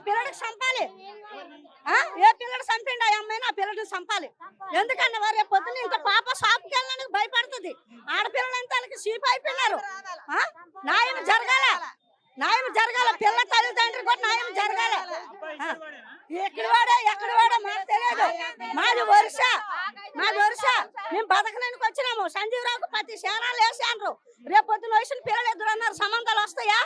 పిల్లడికి చంపాలి. ఏ పిల్లడు చంపిండు ఆ అమ్మాయిని, ఆ పిల్లడిని చంపాలి. ఎందుకన్నా వారు రేపు పొద్దున్న ఇంత పాప షాప్కి వెళ్ళడానికి భయపడుతుంది. ఆడపిల్లలంతా వాళ్ళకి చీప్ అయిపోయినారు. న్యాయం జరగాల, న్యాయం జరగాల. పిల్ల తల్లిదండ్రులు కూడా న్యాయం జరగాలి. ఎక్కడ వాడా మాకు తెలియదు. మాది వరుస, మాది వరుస. మేము బతకడానికి వచ్చినాము. సంజీవరావుకు ప్రతి సేనాలు వేసాండ్రు. రేపు పొద్దున్న వయసుని పిల్లలు ఎదురు అన్నారు. సంబంధాలు వస్తాయా?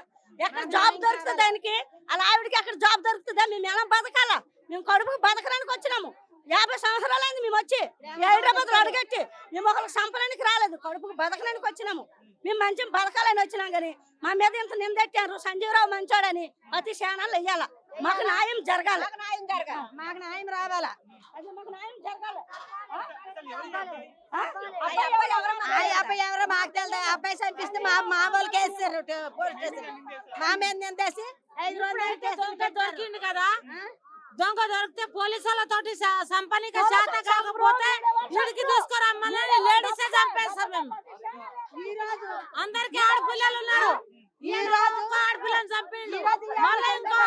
ఎక్కడ జాబ్ దొరుకుతుంది ఆయనకి? అలా ఆవిడకి ఎక్కడ జాబ్ దొరుకుతుందా? మేము ఎలా బతకాలా? మేము కడుపుకు బతకడానికి వచ్చినాము. 50 సంవత్సరాలైంది మేము వచ్చి హైదరాబాద్ లో అడుగట్టి. మేము ఒకరికి సంపడానికి రాలేదు, కడుపుకు బతకడానికి వచ్చినాము. మేము మంచి బతకాలని వచ్చినాం కానీ మా మీద ఇంత నిందెట్టారు. సంజీవరావు మంచోడని ప్రతి సేనాలు వెయ్యాల. మాకు న్యాయం జరగాలి, మాకు న్యాయం రావాలా. అది మాకు న్యాయం జరగాలి. అబ్బాయి ఎవరో మాకు తెలియదు. అబ్బాయి చంపిస్తే మా వాళ్ళకి వేస్తారు పోలీస్ స్టేషన్. మా మీద నిందేసి 5 రోజులు దొరికింది కదా. దొంగ దొరికితే పోలీసులతోటి సంపనికి చేత కాకపోతే ఇంటికి తీసుకురమ్మని లేడీసే చంపేస్తాం మేము. అందరికి ఆడపిల్లలు ఉన్నారు. ఈ రోజు ఆడపిల్లని చంపిండు, మళ్ళీ ఇంకో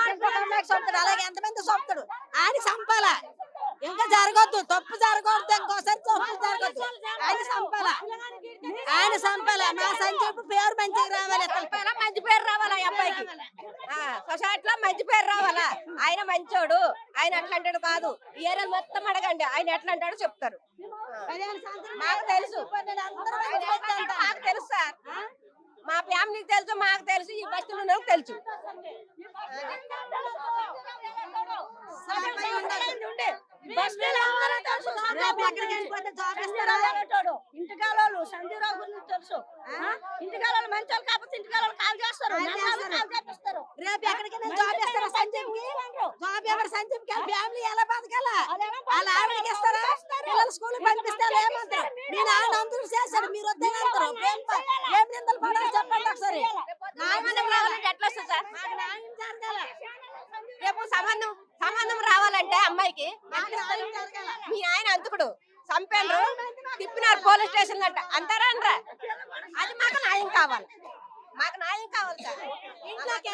చంపుతాడు. అలాగే ఎంతమంది చంపుతాడు. ఆయన చంపాలా. ఇంకా జరగొద్దు, తప్పు జరగకూడదు. ఇంకోసారి తప్పు జరగద్దు. ఆయన చంపాలా, ఆయన చంపాలా. మా సంజయ్ పేరు మంచిగా రావాలి, మంచి పేరు రావాలా. అబ్బాయికి సొసైటీలో మంచి పేరు రావాలా. ఆయన మంచోడు, ఆయన ఎట్లా అంటాడు కాదు. ఈ ఏరియా మొత్తం అడగండి, ఆయన ఎట్లా అంటాడో చెప్తారు. మాకు తెలుసు, మాకు తెలుసు సార్. మా ఫ్యామిలీకి తెలుసు, మాకు తెలుసు, ఈ బస్తీలో తెలుసు. ఇంటికాలు సంజీవరావు గురించి తెలుసు. ఇంటికాలు మంచి వాళ్ళు కాకపోతే ఇంటికాలు కాల్ చేస్తారు, చేపిస్తారు. రేపు ఎక్కడికైనా జాబ్ చేస్తారా సంజీవ్కి? జాబ్ ఎవరు సంజీవ్కి? ఫ్యామిలీ ఎలా బతకాలా? వాళ్ళ ఆవిడకి ఇస్తారా? పిల్లలు స్కూల్ పంపిస్తారు ఏమంటారు? నేను ఆయన అందరూ చేశాడు, మీరు వద్దంటారు. ఏం నిందలు పడాలి చెప్పండి ఒకసారి. ఎట్లా వస్తుంది సార్? రేపు సంబంధం రావాలంటే అమ్మాయికి మీ ఆయన అంతకుడు చంపారు, తిప్పినారు పోలీస్ స్టేషన్ అంట అంటారా అనరా? అది మాకు న్యాయం కావాలి, మాకు న్యాయం కావాలి సార్. ఇంట్లోకి